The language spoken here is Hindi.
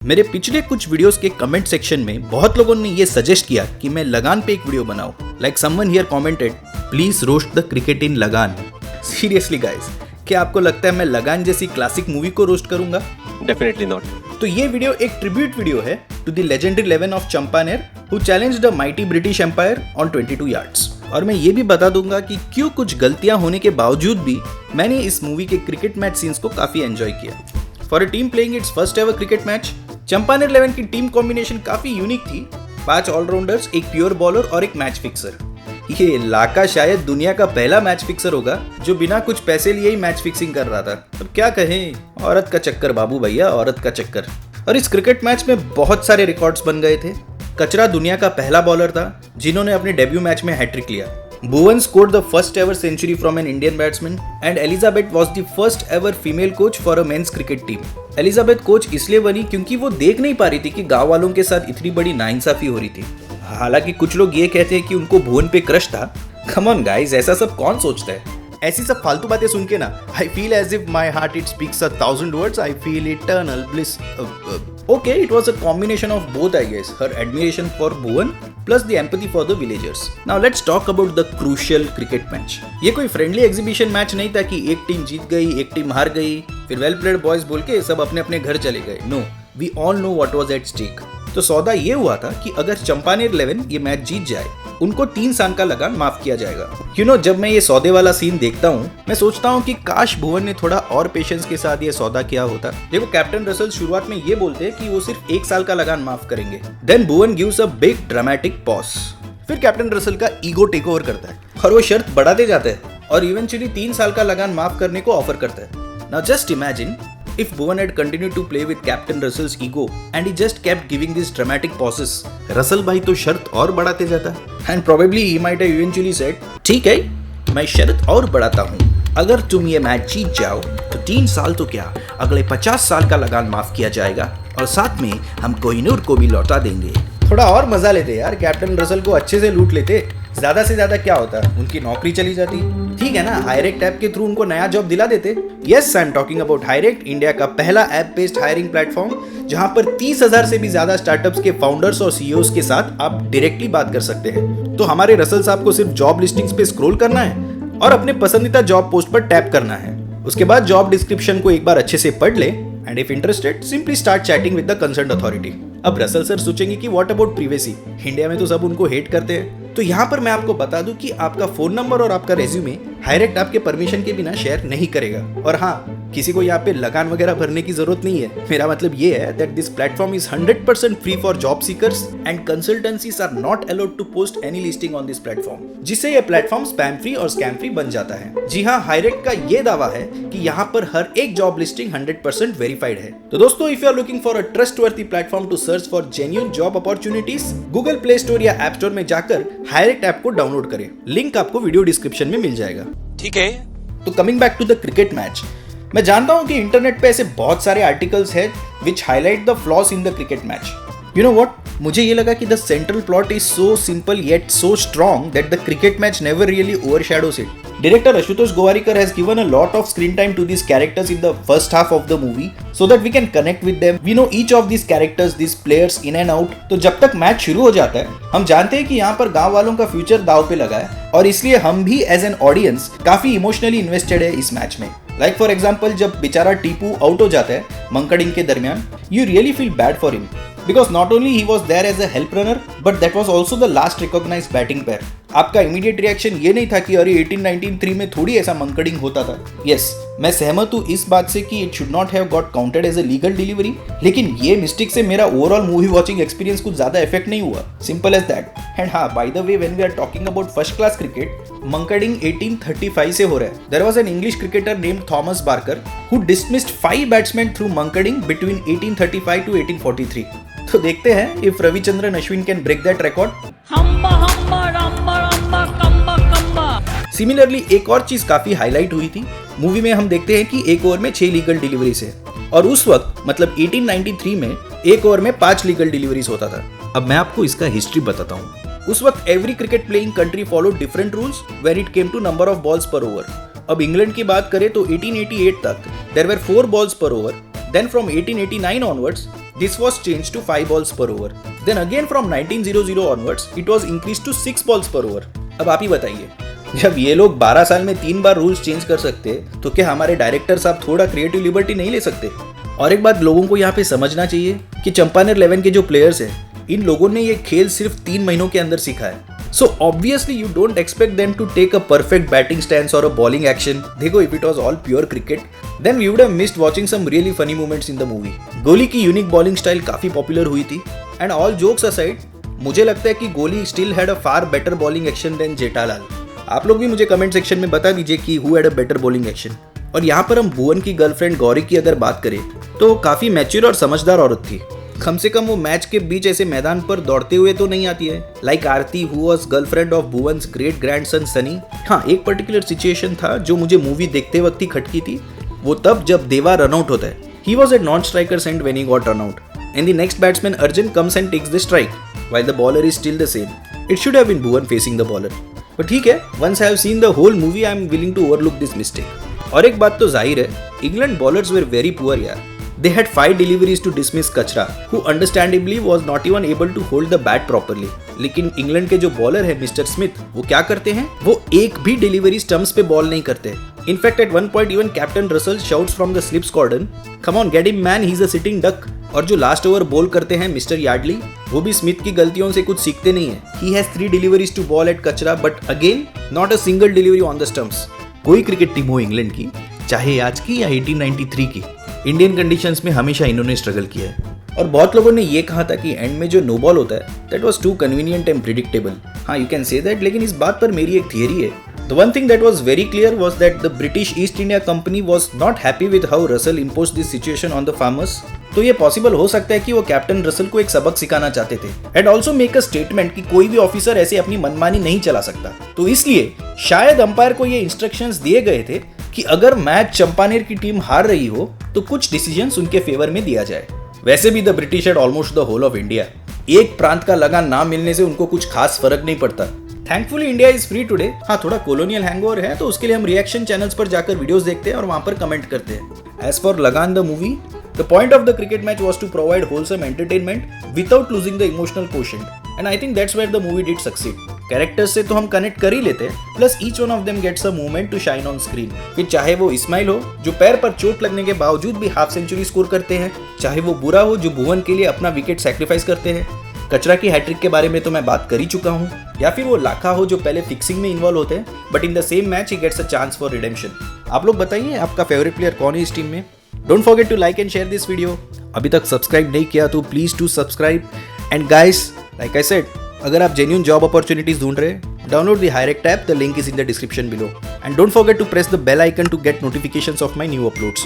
मेरे पिछले कुछ वीडियोस के कमेंट सेक्शन में बहुत लोगों ने ये सजेस्ट किया कि मैं लगान पे एक वीडियो बनाऊं। Like someone here commented, please roast the cricket in Lagaan. Seriously guys, क्या आपको लगता है मैं लगान जैसी क्लासिक मूवी को रोस्ट करूंगा? Definitely not. तो ये वीडियो एक ट्रिब्यूट वीडियो है टू द लेजेंडरी 11 ऑफ Champaner who challenged the mighty British Empire on 22 yards. और मैं ये भी बता दूंगा कि क्यों कुछ गलतियां होने के बावजूद भी मैंने इस मूवी के क्रिकेट मैच सीन्स को काफी एंजॉय किया। For a team playing it's first ever cricket match, Champaner 11 की टीम कॉम्बिनेशन काफी यूनिक थी। 5 ऑलराउंडर्स, एक प्योर बॉलर और एक मैच फिक्सर। ये लाका शायद दुनिया का पहला मैच फिक्सर होगा जो बिना कुछ पैसे लिए ही मैच फिक्सिंग कर रहा था। अब क्या कहें, औरत का चक्कर बाबू भैया, औरत का चक्कर। और इस क्रिकेट मैच में बहुत सारे रिकॉर्ड्स बन गए थे। कचरा दुनिया का पहला बॉलर था जिन्होंने अपने डेब्यू मैच में हैट्रिक लिया। Bhuvan scored the first ever century from an Indian batsman and Elizabeth was the first ever female coach for a men's cricket team. Elizabeth coach इसलिए बनी क्योंकि वो देख नहीं पा रही थी कि गांव वालों के साथ इतनी बड़ी नाइंसाफी हो रही थी। हालांकि कुछ लोग ये कहते हैं कि उनको भुवन पे क्रश था। कम ऑन गाइस, ऐसा सब कौन सोचता है? ऐसी सब फालतू बातें सुन के ना, I feel as if my heart it speaks 1,000 words. I feel eternal bliss. Okay, it was a combination of both, I guess. Her admiration for Bhuvan plus the empathy for the villagers. Now let's talk about the crucial cricket match. ये कोई फ्रेंडली एग्जीबिशन मैच नहीं था कि एक टीम जीत गई, एक टीम हार गई, फिर वेल प्लेड बॉयज बोल के सब अपने अपने घर चले गए। No, we all know what was at stake. तो सौदा ये हुआ था कि अगर चंपानेर 11 ये मैच जीत जाए, उनको 3 साल का लगान माफ किया जाएगा। जब मैं ये सौदे वाला सीन देखता हूँ, मैं सोचता हूँ कि काश भुवन ने थोड़ा और पेशेंस के साथ ये सौदा किया होता। देखो, कैप्टन रसल शुरुआत में ये बोलते हैं कि वो सिर्फ 1 साल का लगान माफ करेंगे। Then Bhuvan gives a big dramatic pause. फिर कैप्टन रसल का ईगो टेक ओवर करता है और वो शर्त बढ़ाते जाता है और इवेंचुअली 3 साल का लगान माफ करने को ऑफर करता है। Now just imagine if Bhuvan had continued to play with Captain Russell's ego and he just kept giving these dramatic pauses, Russell भाई तो शर्त और बढ़ाते जाता। And probably he might have eventually said, ठीक है, मैं शर्त और बढ़ाता हूँ, अगर तुम ये मैच जीत जाओ तो 3 साल तो क्या, अगले 50 साल का लगान माफ किया जाएगा और साथ में हम कोहिनूर को भी लौटा देंगे। थोड़ा और मजा लेते यार, कैप्टन रसल को अच्छे से लूट लेते। ज्यादा से ज्यादा क्या होता, उनकी नौकरी चली जाती। ठीक है ना, हायरेक्ट ऐप के थ्रू उनको नया जॉब दिला देते। Yes, I am talking about Hirect, India का पहला ऐप बेस्ड हायरिंग प्लेटफॉर्म जहां पर 30,000 से भी ज्यादा स्टार्टअप्स के फाउंडर्स और सीईओज के साथ आप डायरेक्टली बात कर सकते हैं। तो हमारे रसल साहब को सिर्फ जॉब लिस्टिंग्स पे स्क्रॉल करना है और अपने पसंदीदा जॉब पोस्ट पर टैप करना है। उसके बाद जॉब डिस्क्रिप्शन को एक बार अच्छे से पढ़ ले and if interested simply start chatting with the concerned authority. अब रसल सर सोचेंगे कि व्हाट अबाउट प्राइवेसी, इंडिया में तो सब उनको हेट करते हैं। तो यहाँ पर मैं आपको बता दूं कि आपका फोन नंबर और आपका रेज्यूमे हायरेक्ट आपके परमिशन के बिना शेयर नहीं करेगा। और हाँ, किसी को यहाँ पे लगान वगैरह भरने की जरूरत नहीं है। मेरा मतलब ये है that this platform is 100% free for job seekers and consultancies are not allowed to post any listing on this platform, जिससे ये प्लेटफॉर्म स्पैम फ्री और स्कैम फ्री बन जाता है। जी हाँ, हायरेक्ट का ये दावा है कि यहाँ पर हर एक जॉब लिस्टिंग 100% वेरीफाइड है। तो दोस्तों, if you are looking for a trustworthy platform to search for genuine job opportunities, Google Play Store या ऐप स्टोर में जाकर हायरेक्ट ऐप को डाउनलोड करें। लिंक आपको वीडियो डिस्क्रिप्शन में मिल जाएगा। ठीक है। तो coming back to the cricket match, मैं जानता हूं कि इंटरनेट पे ऐसे बहुत सारे आर्टिकल्स हैं which highlight the flaws in the cricket match. You know what, मुझे ये लगा कि the central plot is so simple yet so strong that the cricket match never really overshadows it. Director Ashutosh Gowarikar has given a lot of screen time to these characters in the first half of the movie so that we can connect with them. We know each of these characters, these players in and out. तो जब तक मैच शुरू हो जाता है, हम जानते हैं कि यहाँ पर गांव वालों का फ्यूचर दाव पे लगा है और इसलिए हम भी एज एन ऑडियंस काफी इमोशनली इन्वेस्टेड है इस मैच में। लाइक फॉर एग्जाम्पल, जब बेचारा टीपू आउट हो जाता है मंकडिंग के दरमियान, you really feel bad for him because not only he was there as a help runner but that was also the last recognized batting pair. आपका इमीडिएट रिएक्शन ये नहीं था कि अरे 1893 में थोड़ी ऐसा मंकडिंग होता था। यस, मैं सहमत हूँ इस बात से कि it should not have got counted as a legal delivery, लेकिन ये मिस्टेक से मेरा ओवरऑल मूवी वॉचिंग एक्सपीरियंस कुछ ज्यादा इफेक्ट नहीं हुआ। Simple as that. एंड हाँ, by the way, when we are talking about first class cricket, mankading 1835 से हो रहा है। There was an English cricketer named Thomas Barker who dismissed 5 batsman through mankading between 1835 to 1843। तो देखते हैं if Ravichandran Ashwin can break that record. Similarly एक और चीज काफी हाईलाइट हुई थी मूवी में। हम देखते हैं कि एक ओवर में 6 लीगल डिलीवरीज है और उस वक्त मतलब 1893 में एक ओवर में 5 लीगल डिलीवरीज होता था। अब मैं आपको इसका हिस्ट्री बताता हूँ। उस वक्त every cricket playing country follow different rules when it came to number of balls per over. अब इंग्लैंड की बात करें तो 1888 तक there were 4 balls per over. Then from 1889 onwards, This was changed to 5 balls per over. Then again from 1900 onwards, it was increased to 6 balls per over. अब आप ही बताइए, जब ये लोग 12 साल में 3 बार रूल्स चेंज कर सकते तो क्या हमारे डायरेक्टर साहब थोड़ा क्रिएटिव लिबर्टी नहीं ले सकते? और एक बात लोगों को यहाँ पे समझना चाहिए कि चंपानेर 11 के जो प्लेयर्स हैं, इन लोगों ने ये खेल सिर्फ 3 महीनों के अंदर सीखा है. So obviously you don't expect them to take a perfect batting stance or a bowling action. देखो, if it was all pure cricket, then we would have missed watching some really funny moments in the movie. गोली की यूनिक बॉलिंग स्टाइल काफी पॉपुलर हुई थी. एंड ऑल जोक्स असाइड, मुझे लगता है कि Goli still had a far better bowling action than Jethalal. आप लोग भी मुझे कमेंट सेक्शन में बता दीजिए कि who had a better bowling action. और यहाँ पर हम भुवन की गर्लफ्रेंड गौरी की अगर बात करें तो काफी मैच्योर और समझदार औरत थी. कम से कम वो मैच के बीच ऐसे मैदान पर दौड़ते हुए तो नहीं आती है like Aarti who was girlfriend of Bhuvan's great grandson Sunny. हाँ, एक पर्टिकुलर सिचुएशन था जो मुझे मूवी देखते वक्त ही खटकी थी. वो तब जब देवा रन आउट होता है. He was at non striker end when he got run out and the next batsman Arjun comes and takes the strike while the bowler is still the same. It should have been Bhuvan facing the bowler. पर ठीक है, once I have seen the whole movie I am willing to overlook this mistake. और एक बात तो जाहिर है, England bowlers were very poor यार. They had 5 deliveries to dismiss Kachra, who understandably was not even able to hold the bat properly. लेकिन इंग्लैंड के जो बॉलर है मिस्टर स्मिथ, वो क्या करते हैं? वो एक भी डिलीवरी स्टंप्स पे बॉल नहीं करते. In fact at one point even captain Russell shouts from the slip squadron, come on get him man, he is a sitting duck. और जो लास्ट ओवर बॉल करते हैं मिस्टर यार्डली, वो भी स्मिथ की गलतियों से कुछ सीखते नहीं है. He has 3 deliveries to ball at Kachra, but again not a single delivery on the stumps. कोई क्रिकेट टीम हो इंग्लैंड की, चाहे आज की या 1893 की, इंडियन कंडीशंस में हमेशा इन्होंने स्ट्रगल किया है. और बहुत लोगों ने ये कहा था कि एंड में जो नो बॉल होता है that was too convenient and predictable. हाँ, यू कैन से दैट, लेकिन इस बात पर मेरी एक थियरी है. The one thing that was very clear was that the British East India Company was not happy with how Russell imposed this situation on the farmers. तो ये पॉसिबल हो सकता है कि वो कैप्टन रसल को एक सबक सिखाना चाहते थे and also make a statement कि कोई भी ऑफिसर ऐसे अपनी मनमानी नहीं चला सकता. तो इसलिए शायद अंपायर को ये इंस्ट्रक्शंस दिए गए थे कि अगर मैच चंपानेर की टीम हार रही हो तो कुछ डिसीजंस उनके फेवर में दिया जाए. वैसे भी the British had almost the whole of India. एक प्रांत का लगान ना मिलने से उनको कुछ खास फर्क नहीं पड़ता. Thankfully India is free today. हाँ, थोड़ा कॉलोनियल हैंगओवर है तो उसके लिए हम रिएक्शन चैनल्स पर जाकर वीडियोस देखते हैं और वहां पर कमेंट करते हैं. एज फॉर लगान the movie, the point of the cricket match was to provide wholesome entertainment without losing the emotional quotient, and I think that's where the movie did succeed. Characters से तो हम कनेक्ट कर ही लेते हैं, plus each one of them gets a moment to shine on screen. फिर चाहे वो इस्माइल हो जो पैर पर चोट लगने के बावजूद भी हाफ सेंचुरी स्कोर करते हैं, चाहे वो बुरा हो जो भुवन के लिए अपना विकेट सैक्रिफाइस करते हैं, कचरा की हैट्रिक के बारे में तो मैं बात कर ही चुका हूँ, या फिर वो लाखा हो जो पहले फिक्सिंग में इन्वॉल्व होते हैं but in the same match ही gets a chance for redemption. आप लोग बताइए आपका फेवरेट प्लेयर कौन है इस टीम में. Don't forget to like and share this video. अभी तक सब्सक्राइब नहीं किया तो please to subscribe. And guys, like I said, अगर आप जेन्युइन जॉब अपॉर्चुनिटीज ढूंढ रहे हैं, download the Hirect app. The link is in the description below. And don't forget to press the bell icon to get notifications of my new uploads.